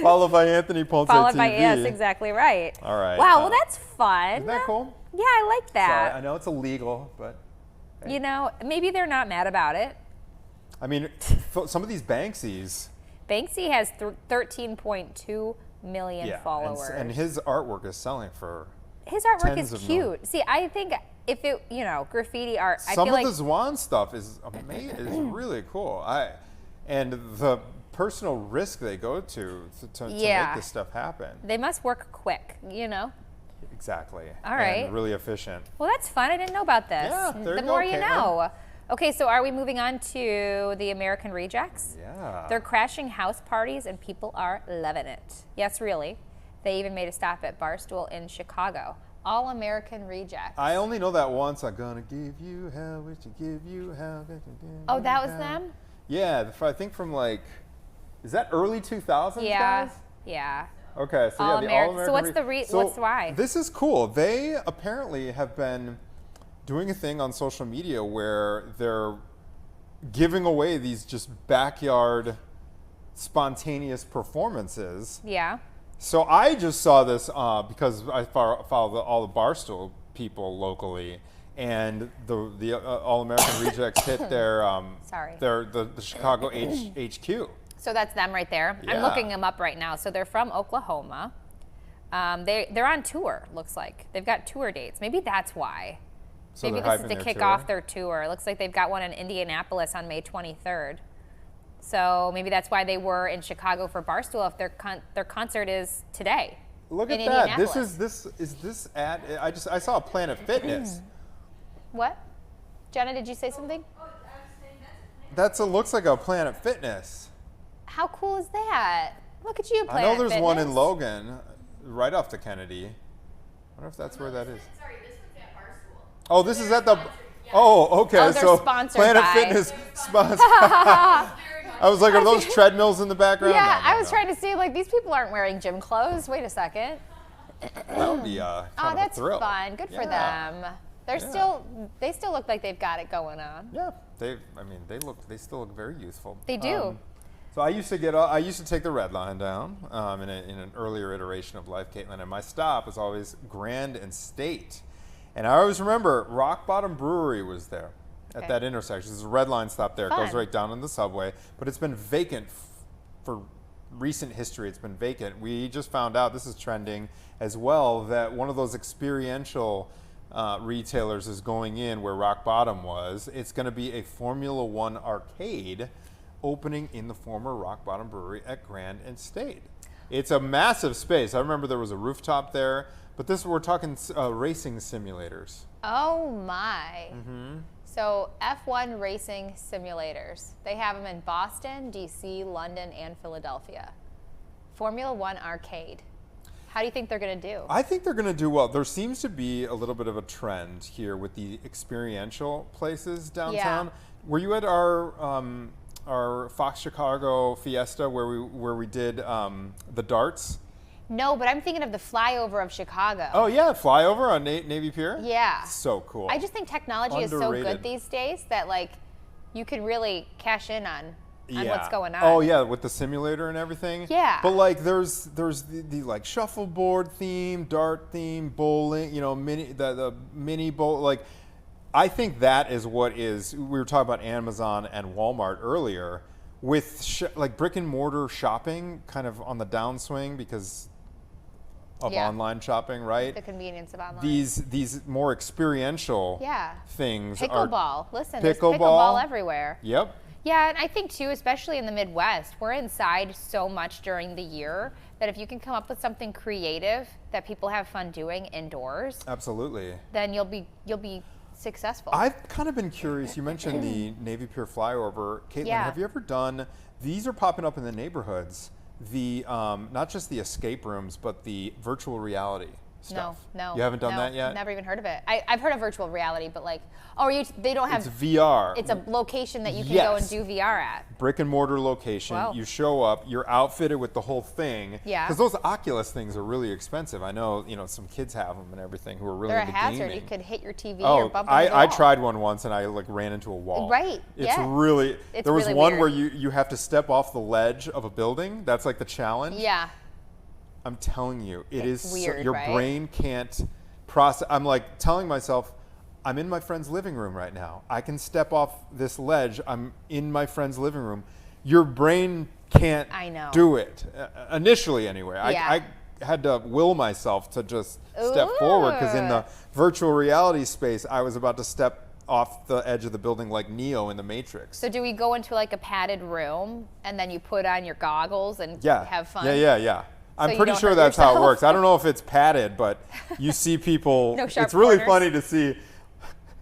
S1: Followed by Anthony Ponce
S2: Followed by
S1: TV.
S2: yes, exactly right.
S1: All right.
S2: Wow. Well, that's fun.
S1: Isn't that cool?
S2: Yeah, I like
S1: Sorry,
S2: that.
S1: I know it's illegal, but
S2: You know, maybe they're not mad about it.
S1: I mean, some of these Banksys.
S2: Banksy has 13.2 million
S1: Yeah,
S2: followers.
S1: and his artwork is selling for.
S2: his artwork
S1: tens
S2: is
S1: of
S2: cute.
S1: millions.
S2: See, I think if it, graffiti art, I
S1: Some
S2: feel
S1: of
S2: like
S1: the Zwan stuff is amazing. Is really cool. And the personal risk they go to
S2: Yeah.
S1: make this stuff happen.
S2: they must work quick,
S1: Exactly.
S2: All right.
S1: And really efficient.
S2: Well, that's fun. I didn't know about this.
S1: Yeah, there
S2: the
S1: you
S2: more
S1: go,
S2: you
S1: Caitlin.
S2: know. Okay, so are we moving on to the American Rejects?
S1: Yeah.
S2: They're crashing house parties and people are loving it. Yes, really. They even made a stop at Barstool in Chicago. All American Rejects.
S1: I only know that once. I'm gonna give you hell, wish to give you hell.
S2: Oh, that was them?
S1: Yeah, I think from is that early 2000s,
S2: Yeah.
S1: guys?
S2: Yeah.
S1: Okay, so
S2: All
S1: yeah, the
S2: American-
S1: All-American.
S2: so what's the what's why?
S1: This is cool. They apparently have been doing a thing on social media where they're giving away these just backyard spontaneous performances.
S2: Yeah.
S1: So I just saw this because I follow all the Barstool people locally, and the All American Rejects hit their
S2: Sorry.
S1: the Chicago HQ.
S2: So that's them right there. I'm
S1: Yeah.
S2: looking them up right now. So they're from Oklahoma. They're on tour, looks like. They've got tour dates. Maybe that's why.
S1: So
S2: Maybe
S1: they're
S2: this is
S1: hyping
S2: to
S1: their
S2: kick
S1: tour.
S2: off their tour. It looks like they've got one in Indianapolis on May 23rd. So maybe that's why they were in Chicago for Barstool if their concert is today.
S1: Look
S2: in
S1: at that.
S2: Indianapolis.
S1: Is this at? I saw Planet Fitness.
S2: What? Jenna, did you say something?
S1: Looks like a Planet Fitness.
S2: How cool is that? Look at you,
S1: I
S2: Planet
S1: know there's one in
S2: Fitness.
S1: Logan, right off the Kennedy. I wonder if that's where that is.
S5: Sorry, this one's at Barstool.
S1: Oh, this is at the. Oh, okay.
S2: Oh, they're
S1: so
S2: sponsored
S1: Planet
S2: by-
S1: Fitness sponsor. I was like, are those treadmills in the background?
S2: Yeah,
S1: No, no,
S2: I was
S1: no.
S2: trying to see, like, these people aren't wearing gym clothes. Wait a second.
S1: That would be kind
S2: Oh,
S1: of
S2: that's
S1: a thrill.
S2: fun. Good for
S1: Yeah.
S2: them. They still look like they've got it going on.
S1: Yeah, they still look very youthful.
S2: They do.
S1: So I used to take the red line down in an earlier iteration of life, Caitlin, and my stop was always Grand and State. And I always remember Rock Bottom Brewery was there at
S2: Okay.
S1: that intersection. There's a red line stop there. It goes
S2: Fun.
S1: right down in the subway, but it's been vacant for recent history. It's been vacant. We just found out, this is trending as well, that one of those experiential retailers is going in where Rock Bottom was. It's going to be a Formula One arcade opening in the former Rock Bottom Brewery at Grand and State. It's a massive space. I remember there was a rooftop there, but we're talking racing simulators.
S2: Oh my. So F1 racing simulators. They have them in Boston, DC, London, and Philadelphia. Formula One arcade. How do you think they're going to do?
S1: I think they're going to do well. There seems to be a little bit of a trend here with the experiential places downtown.
S2: Yeah.
S1: Were you at our Fox Chicago Fiesta where we did the darts?
S2: No, but I'm thinking of the flyover of Chicago.
S1: Oh yeah, flyover on Navy Pier.
S2: Yeah.
S1: So cool.
S2: I just think technology is so
S1: Underrated.
S2: good these days that, like, you can really cash in on what's going on.
S1: Oh yeah, with the simulator and everything.
S2: Yeah.
S1: But like, there's the like shuffleboard theme, dart theme, bowling. You know, the mini bowl. Like, I think that is what is. We were talking about Amazon and Walmart earlier, with like brick and mortar shopping kind of on the downswing because of
S2: Yeah.
S1: online shopping, right?
S2: The convenience of online.
S1: These more experiential
S2: Yeah.
S1: things are
S2: Pickleball. Listen, there's
S1: Pickleball.
S2: pickleball everywhere.
S1: Yep.
S2: Yeah, and I think too, especially in the Midwest, we're inside so much during the year that if you can come up with something creative that people have fun doing indoors,
S1: Absolutely.
S2: then you'll be successful.
S1: I've kind of been curious. You mentioned the Navy Pier flyover. Caitlin,
S2: Yeah.
S1: have you ever done, these are popping up in the neighborhoods, the not just the escape rooms, but the virtual reality stuff?
S2: No.
S1: You haven't done
S2: no,
S1: that yet?
S2: Never even heard of it. I've heard of virtual reality, but like, they don't have,
S1: It's VR.
S2: it's a location that you can
S1: Yes.
S2: go and do VR at.
S1: Brick and mortar location.
S2: Wow.
S1: You show up, you're outfitted with the whole thing.
S2: Yeah.
S1: Because those Oculus things are really expensive. I know, some kids have them and everything who are really
S2: They're a
S1: into
S2: hazard.
S1: gaming.
S2: You could hit your TV or
S1: Oh,
S2: bump into the
S1: I
S2: wall.
S1: tried one once and I like ran into a wall.
S2: Right,
S1: It's
S2: yeah.
S1: really,
S2: It's
S1: there was
S2: really
S1: one
S2: weird.
S1: where you have to step off the ledge of a building. That's like the challenge.
S2: Yeah.
S1: I'm telling you,
S2: It's weird,
S1: your
S2: right?
S1: brain can't process. I'm like telling myself, I'm in my friend's living room right now. I can step off this ledge. I'm in my friend's living room. Your brain can't
S2: I know.
S1: do it. Initially, anyway.
S2: Yeah.
S1: I had to will myself to just step forward because in the virtual reality space, I was about to step off the edge of the building like Neo in the Matrix.
S2: So do we go into like a padded room and then you put on your goggles and
S1: Yeah.
S2: have fun?
S1: Yeah. I'm
S2: you
S1: pretty
S2: don't
S1: sure
S2: hurt
S1: that's how it
S2: yourself?
S1: works. I don't know if it's padded, but you see people.
S2: No sharp
S1: it's really
S2: corners.
S1: funny to see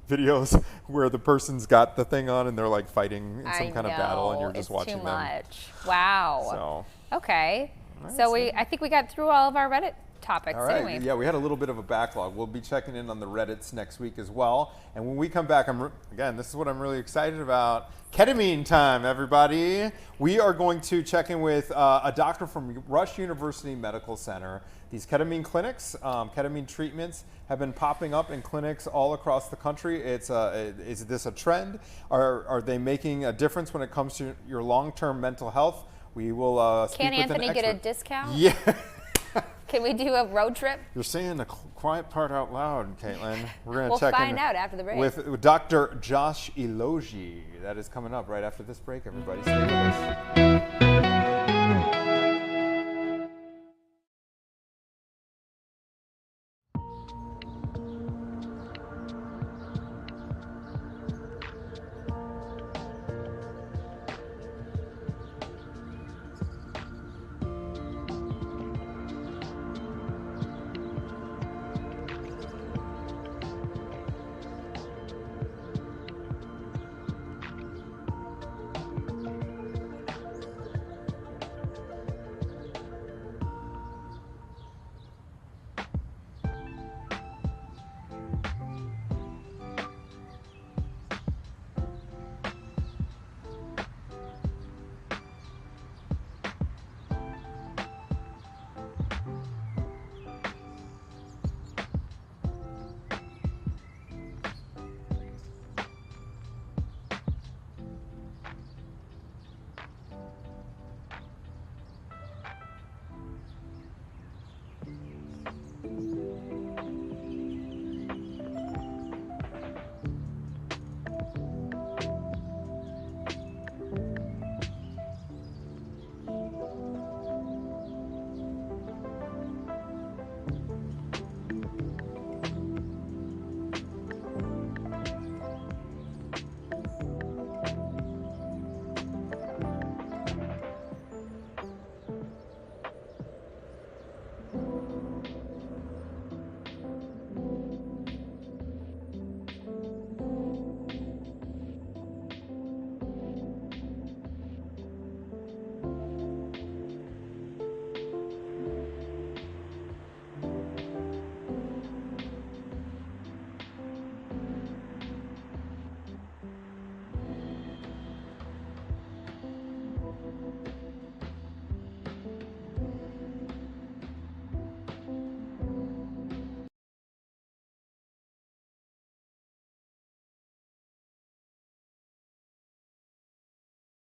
S1: videos where the person's got the thing on and they're like fighting in some
S2: I
S1: kind of battle, and
S2: know,
S1: you're just
S2: it's
S1: watching
S2: too
S1: them.
S2: much. Wow.
S1: So,
S2: Okay.
S1: Right,
S2: So
S1: so-
S2: I think we got through all of our Reddit topics,
S1: all right.
S2: didn't we?
S1: Yeah, we had a little bit of a backlog. We'll be checking in on the Reddits next week as well. And when we come back, again, this is what I'm really excited about. Ketamine time, everybody. We are going to check in with a doctor from Rush University Medical Center. These ketamine clinics, ketamine treatments have been popping up in clinics all across the country. Is this a trend? Are they making a difference when it comes to your long-term mental health? We will speak
S2: Can
S1: with an
S2: Anthony get a
S1: expert.
S2: discount?
S1: Yeah.
S2: Can we do a road trip?
S1: You're saying the quiet part out loud, Caitlin. We're going to
S2: We'll
S1: check
S2: find
S1: in
S2: out after the break.
S1: with Dr. Josh Eloge. That is coming up right after this break, everybody. Stay with us.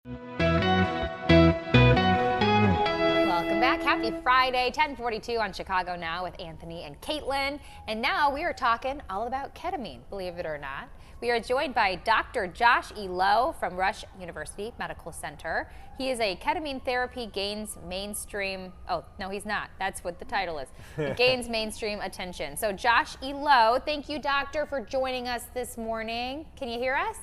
S2: Welcome back. Happy Friday, 10:42 on Chicago Now with Anthony and Caitlin. And now we are talking all about ketamine, believe it or not. We are joined by Dr. Josh Eloge from Rush University Medical Center. He is a ketamine therapy gains mainstream, oh, no, he's not. That's what the title is. It gains mainstream attention. So Josh Eloge, thank you, doctor, for joining us this morning. Can you hear us?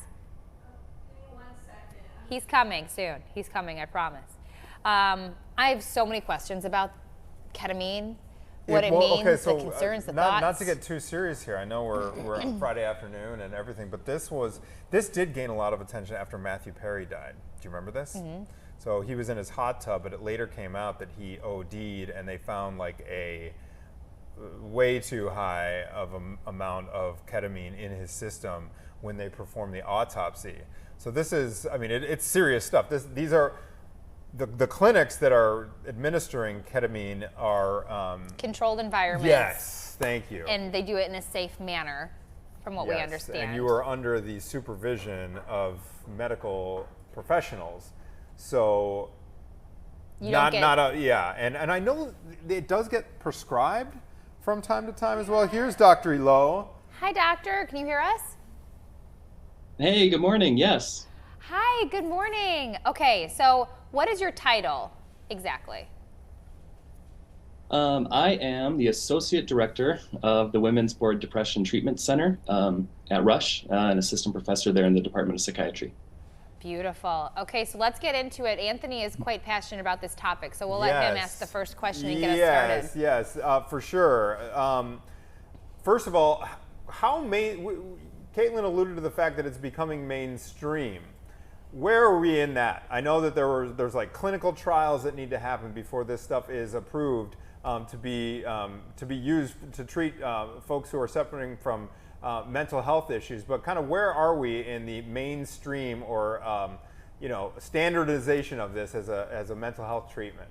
S2: He's coming soon. He's coming, I promise. I have so many questions about ketamine, what it means, the concerns, the thoughts.
S1: Not to get too serious here. I know we're on Friday afternoon and everything, but this did gain a lot of attention after Matthew Perry died. Do you remember this? Mm-hmm. So he was in his hot tub, but it later came out that he OD'd, and they found like a way too high of an amount of ketamine in his system when they performed the autopsy. So this is, I mean, it's serious stuff. These are the clinics that are administering ketamine are
S2: controlled environments.
S1: Yes, thank you.
S2: And they do it in a safe manner, from what we understand.
S1: And you are under the supervision of medical professionals, so and I know it does get prescribed from time to time as well. Here's Dr. Eloge.
S2: Hi, doctor. Can you hear us?
S5: Hey, good morning. Yes.
S2: Hi, good morning. Okay, so what is your title exactly?
S5: I am the Associate Director of the Women's Board Depression Treatment Center at Rush, an assistant professor there in the Department of Psychiatry.
S2: Beautiful. Okay, so let's get into it. Anthony is quite passionate about this topic, so we'll let him ask the first question and get us started.
S1: Yes, for sure. First of all, Caitlin alluded to the fact that it's becoming mainstream. Where are we in that? I know that there's like clinical trials that need to happen before this stuff is approved to be used to treat folks who are suffering from mental health issues. But kind of where are we in the mainstream or standardization of this as a mental health treatment?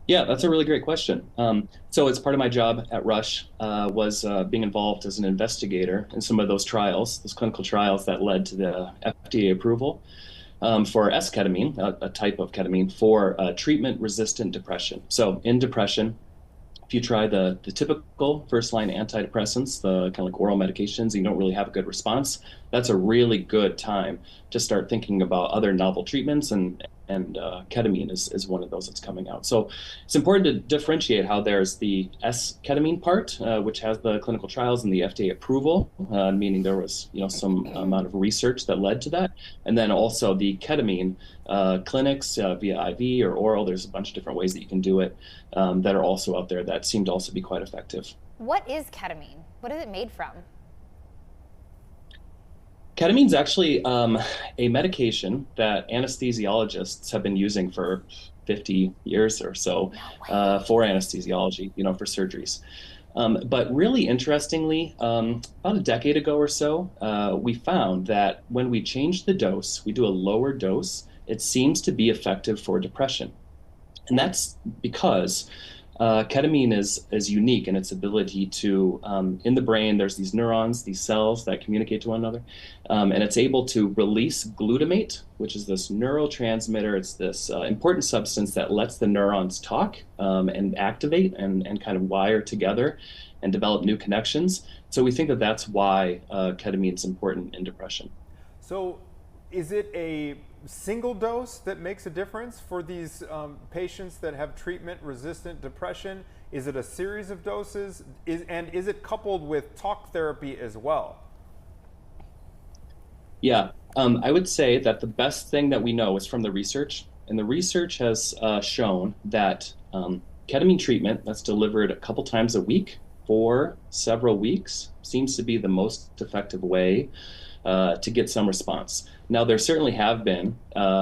S5: Yeah, that's a really great question. So it's part of my job at Rush was being involved as an investigator in some of those trials, those clinical trials that led to the FDA approval for S-ketamine, a type of ketamine for treatment-resistant depression. So in depression, if you try the typical first-line antidepressants, the kind of like oral medications, and you don't really have a good response, that's a really good time to start thinking about other novel treatments, and ketamine is one of those that's coming out. So it's important to differentiate how there's the S-ketamine part, which has the clinical trials and the FDA approval, meaning there was some amount of research that led to that, and then also the ketamine clinics via IV or oral. There's a bunch of different ways that you can do it that are also out there that seem to also be quite effective.
S2: What is ketamine? What is it made from?
S5: Ketamine's actually a medication that anesthesiologists have been using for 50 years or so for anesthesiology, for surgeries. But really interestingly, about a decade ago or so, we found that when we change the dose, we do a lower dose, it seems to be effective for depression. And that's because ketamine is unique in its ability to, in the brain, there's these neurons, these cells that communicate to one another, and it's able to release glutamate, which is this neurotransmitter. It's this important substance that lets the neurons talk and activate and kind of wire together and develop new connections. So we think that that's why ketamine is important in depression.
S1: So is it a single dose that makes a difference for these patients that have treatment-resistant depression? Is it a series of doses? And is it coupled with talk therapy as well?
S5: Yeah, I would say that the best thing that we know is from the research. And the research has shown that ketamine treatment that's delivered a couple times a week for several weeks seems to be the most effective way to get some response. Now, there certainly have been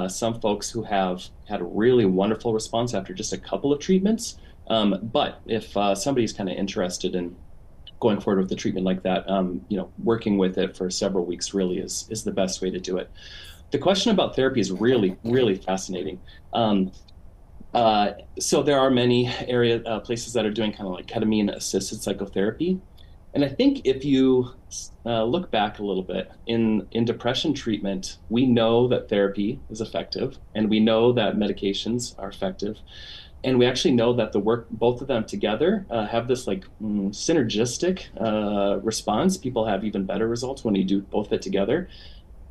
S5: some folks who have had a really wonderful response after just a couple of treatments. But if somebody's kind of interested in going forward with the treatment like that, working with it for several weeks really is the best way to do it. The question about therapy is really, really fascinating. So there are many places that are doing kind of like ketamine-assisted psychotherapy. And I think if you look back a little bit in depression treatment, we know that therapy is effective, and we know that medications are effective, and we actually know that the work, both of them together, have this like synergistic response. People have even better results when you do both of it together.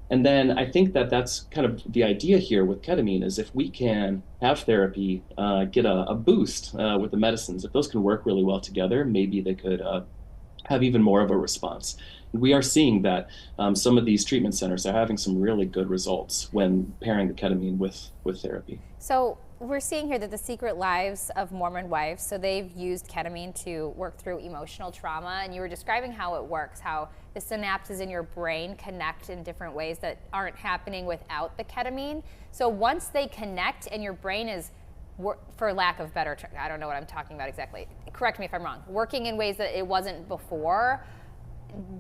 S5: And then I think that that's kind of the idea here with ketamine is if we can have therapy, get a boost with the medicines, if those can work really well together, maybe they could have even more of a response. We are seeing that some of these treatment centers are having some really good results when pairing the ketamine with therapy.
S2: So we're seeing here that the secret lives of Mormon wives, so they've used ketamine to work through emotional trauma, and you were describing how it works, how the synapses in your brain connect in different ways that aren't happening without the ketamine. So once they connect and your brain is, for lack of better term, I don't know what I'm talking about exactly, correct me if I'm wrong, working in ways that it wasn't before,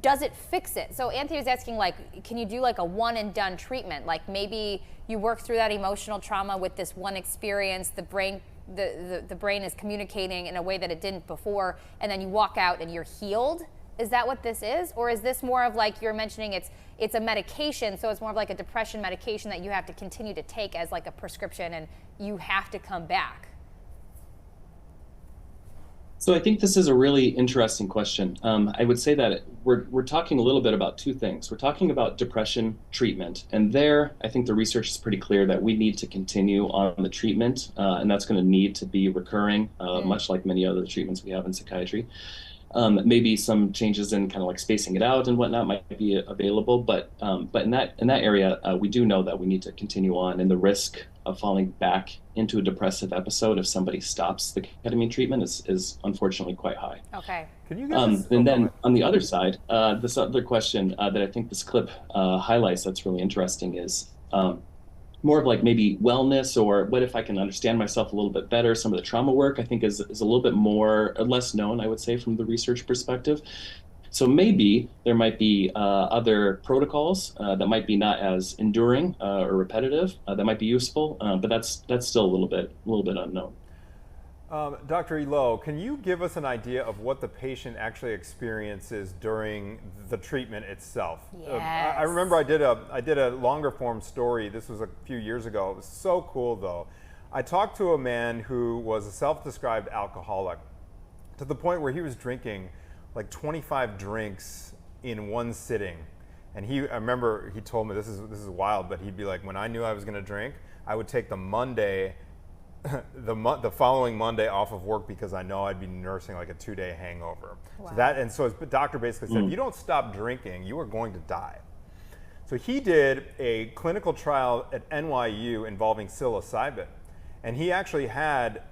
S2: does it fix it? So Anthony was asking, like, can you do like a one and done treatment? Like maybe you work through that emotional trauma with this one experience, the brain is communicating in a way that it didn't before, and then you walk out and you're healed? Is that what this is? Or is this more of like you're mentioning it's a medication, so it's more of like a depression medication that you have to continue to take as like a prescription and you have to come back?
S5: So I think this is a really interesting question. I would say that we're talking a little bit about two things. We're talking about depression treatment, and there I think the research is pretty clear that we need to continue on the treatment, and that's going to need to be recurring, much like many other treatments we have in psychiatry. Maybe some changes in kind of like spacing it out and whatnot might be available, but in that area, we do know that we need to continue on, and the risk of falling back into a depressive episode if somebody stops the ketamine treatment is unfortunately quite high.
S2: Okay.
S1: Can you give us,
S5: and then on the other side, this other question that I think this clip highlights that's really interesting is more of like maybe wellness, or what if I can understand myself a little bit better. Some of the trauma work I think is a little bit more less known, I would say, from the research perspective. So maybe there might be other protocols that might be not as enduring or repetitive that might be useful, but that's still a little bit unknown.
S1: Dr. Eloge, can you give us an idea of what the patient actually experiences during the treatment itself?
S2: Yes.
S1: I remember I did a longer form story. This was a few years ago. It was so cool, though. I talked to a man who was a self-described alcoholic to the point where he was drinking like 25 drinks in one sitting. And I remember he told me, this is wild, but he'd be like, when I knew I was going to drink, I would take the Monday, the following Monday off of work because I know I'd be nursing like a 2-day hangover.
S2: Wow.
S1: So his doctor basically said, if you don't stop drinking, you are going to die. So he did a clinical trial at NYU involving psilocybin, and he actually had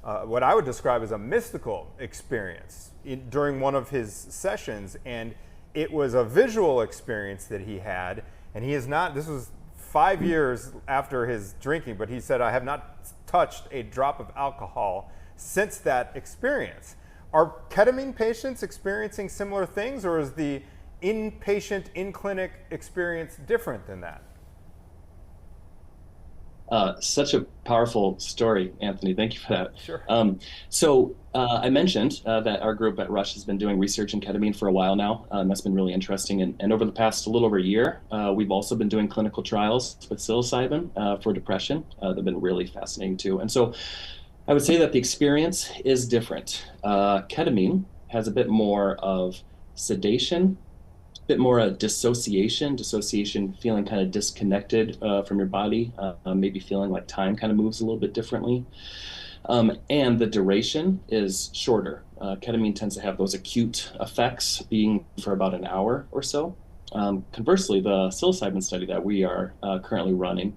S1: what I would describe as a mystical experience during one of his sessions, and it was a visual experience that he had, and he is not, this was 5 years after his drinking, but he said, I have not touched a drop of alcohol since that experience. Are ketamine patients experiencing similar things, or is the inpatient, in-clinic experience different than that?
S5: Such a powerful story, Anthony. Thank you for that.
S1: Sure.
S5: So I mentioned that our group at Rush has been doing research in ketamine for a while now, and that's been really interesting. And over the past a little over a year, we've also been doing clinical trials with psilocybin for depression. They've been really fascinating too. And so I would say that the experience is different. Ketamine has a bit more of sedation, bit more dissociation, feeling kind of disconnected from your body, maybe feeling like time kind of moves a little bit differently. And the duration is shorter. Ketamine tends to have those acute effects being for about an hour or so. Conversely, the psilocybin study that we are currently running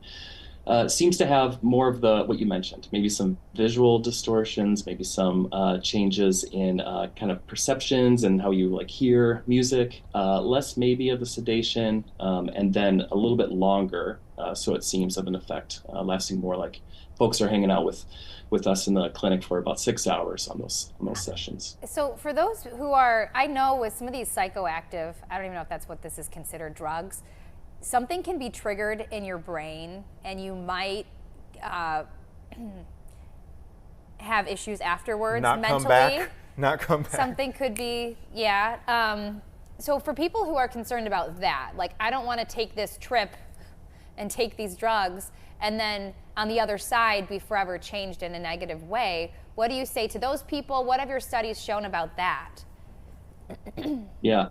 S5: seems to have more of what you mentioned, maybe some visual distortions, maybe some changes in kind of perceptions and how you like hear music, less maybe of the sedation, and then a little bit longer, so it seems of an effect, lasting more like folks are hanging out with us in the clinic for about 6 hours on those sessions.
S2: So for those who are, I know with some of these psychoactive, I don't even know if that's what this is considered, drugs, something can be triggered in your brain and you might have issues afterwards
S1: Not
S2: mentally.
S1: come back. Not come back.
S2: Something could be, yeah. So for people who are concerned about that, like I don't want to take this trip and take these drugs and then on the other side be forever changed in a negative way. What do you say to those people? What have your studies shown about that?
S5: Yeah.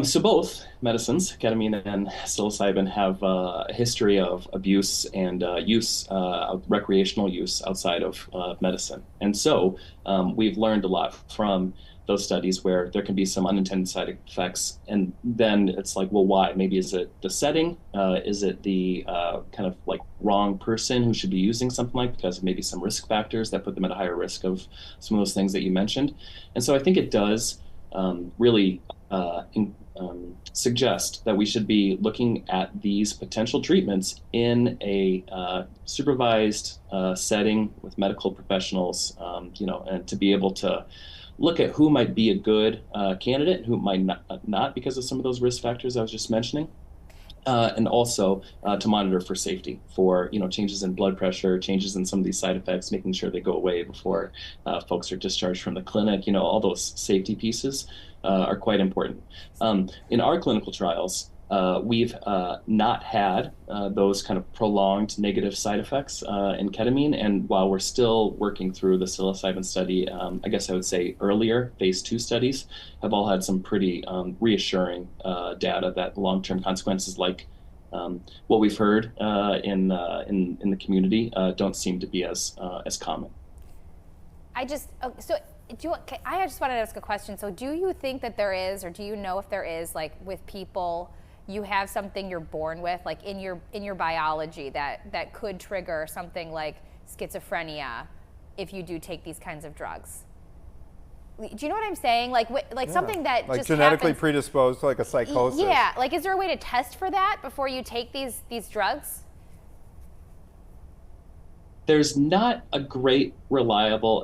S5: So both medicines, ketamine and psilocybin, have a history of abuse and recreational use outside of medicine. And so we've learned a lot from those studies where there can be some unintended side effects. And then it's like, well, why? Maybe is it the setting? Is it the kind of like wrong person who should be using something like, because of maybe some risk factors that put them at a higher risk of some of those things that you mentioned? And so I think it does really suggest that we should be looking at these potential treatments in a supervised setting with medical professionals, and to be able to look at who might be a good candidate and who might not because of some of those risk factors I was just mentioning. And also to monitor for safety, for changes in blood pressure, changes in some of these side effects, making sure they go away before folks are discharged from the clinic. All those safety pieces are quite important. In our clinical trials, we've not had those kind of prolonged negative side effects in ketamine. And while we're still working through the psilocybin study, I guess I would say earlier phase 2 studies have all had some pretty reassuring data that long-term consequences like what we've heard in the community don't seem to be as common.
S2: I just wanted to ask a question. So do you think that there is, or do you know if there is, like with people, you have something you're born with, like in your biology that could trigger something like schizophrenia if you do take these kinds of drugs? Do you know what I'm saying? Like something that
S1: like
S2: just
S1: genetically
S2: happens.
S1: predisposed to like a psychosis.
S2: Yeah, like is there a way to test for that before you take these drugs?
S5: There's not a great reliable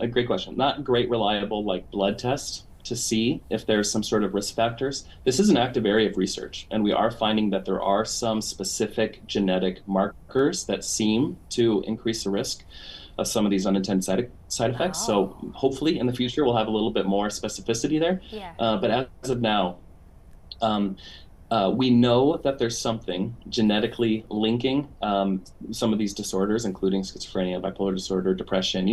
S5: like blood test to see if there's some sort of risk factors. This is an active area of research, and we are finding that there are some specific genetic markers that seem to increase the risk of some of these unintended side effects.
S2: Oh.
S5: So hopefully in the future we'll have a little bit more specificity there.
S2: Yeah.
S5: But as of now, we know that there's something genetically linking some of these disorders, including schizophrenia, bipolar disorder, depression,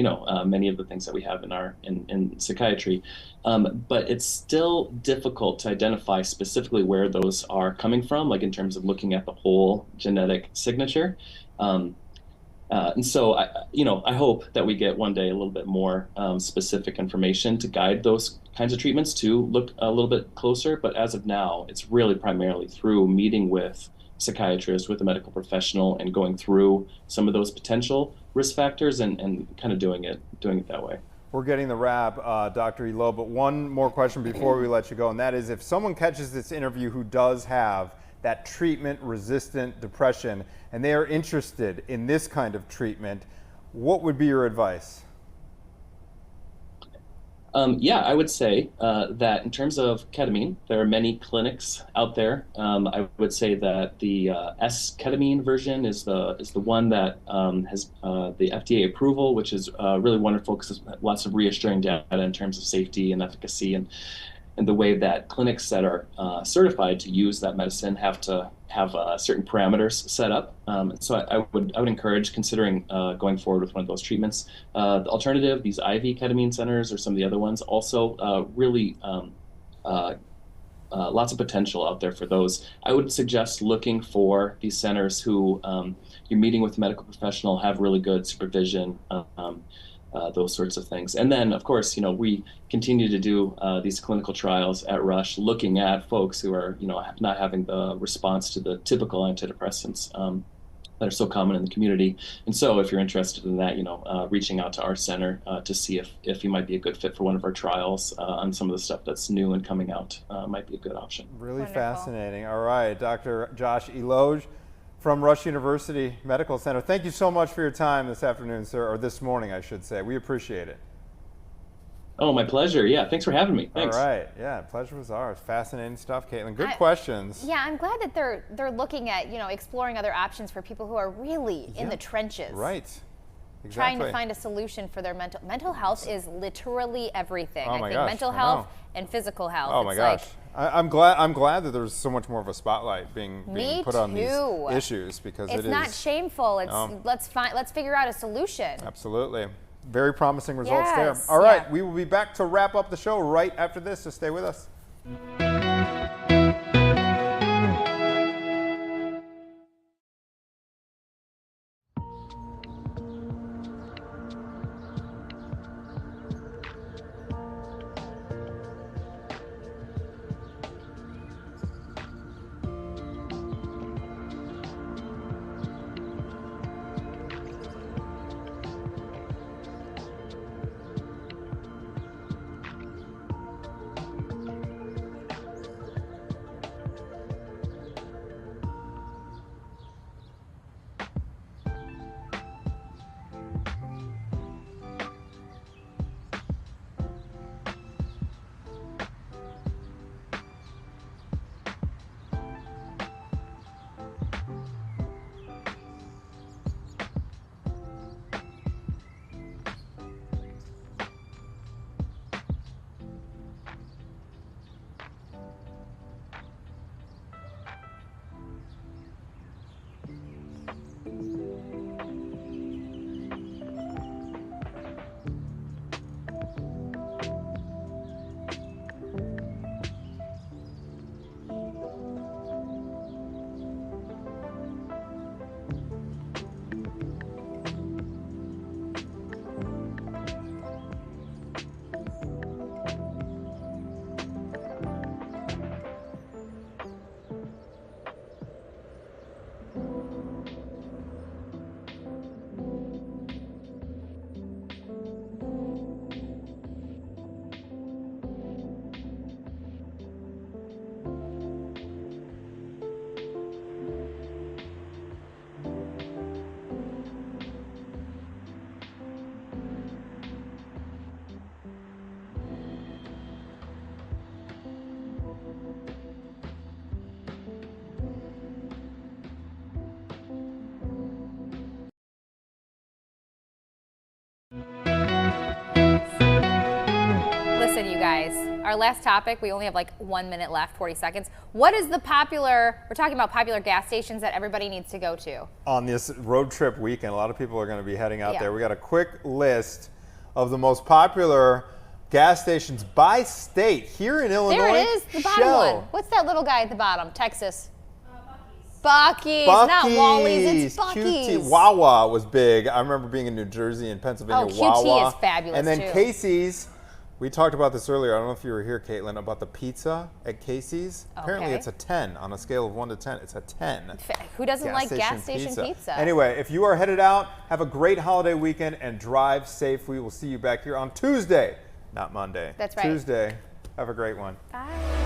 S5: many of the things that we have in psychiatry. But it's still difficult to identify specifically where those are coming from, like in terms of looking at the whole genetic signature. And so, I hope that we get one day a little bit more specific information to guide those kinds of treatments to look a little bit closer. But as of now, it's really primarily through meeting with psychiatrists, with a medical professional, and going through some of those potential risk factors and kind of doing it that way.
S1: We're getting the wrap, Dr. Eloge, but one more question before we let you go, and that is if someone catches this interview who does have that treatment-resistant depression and they are interested in this kind of treatment, what would be your advice?
S5: I would say that in terms of ketamine, there are many clinics out there. I would say that the S-ketamine version is the one that has the FDA approval, which is really wonderful because there's lots of reassuring data in terms of safety and efficacy, and the way that clinics that are certified to use that medicine have to have certain parameters set up. So I would encourage considering going forward with one of those treatments. The alternative, these IV ketamine centers or some of the other ones, also really lots of potential out there for those. I would suggest looking for these centers who you're meeting with a medical professional, have really good supervision, those sorts of things. And then, of course, we continue to do these clinical trials at Rush, looking at folks who are, not having the response to the typical antidepressants that are so common in the community. And so if you're interested in that, reaching out to our center to see if you might be a good fit for one of our trials on some of the stuff that's new and coming out might be a good option.
S1: Really
S2: Wonderful.
S1: Fascinating. All right, Dr. Josh Eloge from Rush University Medical Center. Thank you so much for your time this afternoon, sir, or this morning, I should say. We appreciate it.
S5: Oh, my pleasure. Yeah, thanks for having me. Thanks.
S1: All right. Yeah, pleasure was ours. Fascinating stuff, Caitlin. Good questions.
S2: Yeah, I'm glad that they're looking at, exploring other options for people who are really in the trenches.
S1: Right.
S2: trying to find a solution for their mental health is literally everything.
S1: Oh
S2: I
S1: my
S2: think
S1: gosh,
S2: mental
S1: I
S2: health
S1: know.
S2: and physical health.
S1: Oh my gosh. I'm glad that there's so much more of a spotlight being put on these issues, because
S2: it's not shameful. It's let's figure out a solution.
S1: Absolutely. Very promising results
S2: Yes,
S1: there. All right,
S2: yeah.
S1: we will be back to wrap up the show right after this, so stay with us.
S2: Listen, you guys, our last topic, we only have like 1 minute left, 40 seconds. What is the we're talking about popular gas stations that everybody needs to go to.
S1: On this road trip weekend, a lot of people are going to be heading out
S2: Yeah.
S1: there. We got a quick list of the most popular gas stations by state here in Illinois.
S2: There it is, the bottom
S1: Shell.
S2: one. What's that little guy at the bottom? Texas. Buc-ee's, not Wally's, it's Buc-ee's.
S1: QT, Wawa was big. I remember being in New Jersey and Pennsylvania.
S2: Oh, QT
S1: Wawa.
S2: is fabulous,
S1: And then
S2: too.
S1: Casey's. We talked about this earlier. I don't know if you were here, Caitlin, about the pizza at Casey's. Apparently,
S2: Okay.
S1: it's a 10 on a scale of 1 to 10. It's a 10.
S2: Who doesn't like gas station pizza?
S1: Anyway, if you are headed out, have a great holiday weekend and drive safe. We will see you back here on Tuesday, not Monday.
S2: That's right.
S1: Tuesday. Have a great one.
S2: Bye.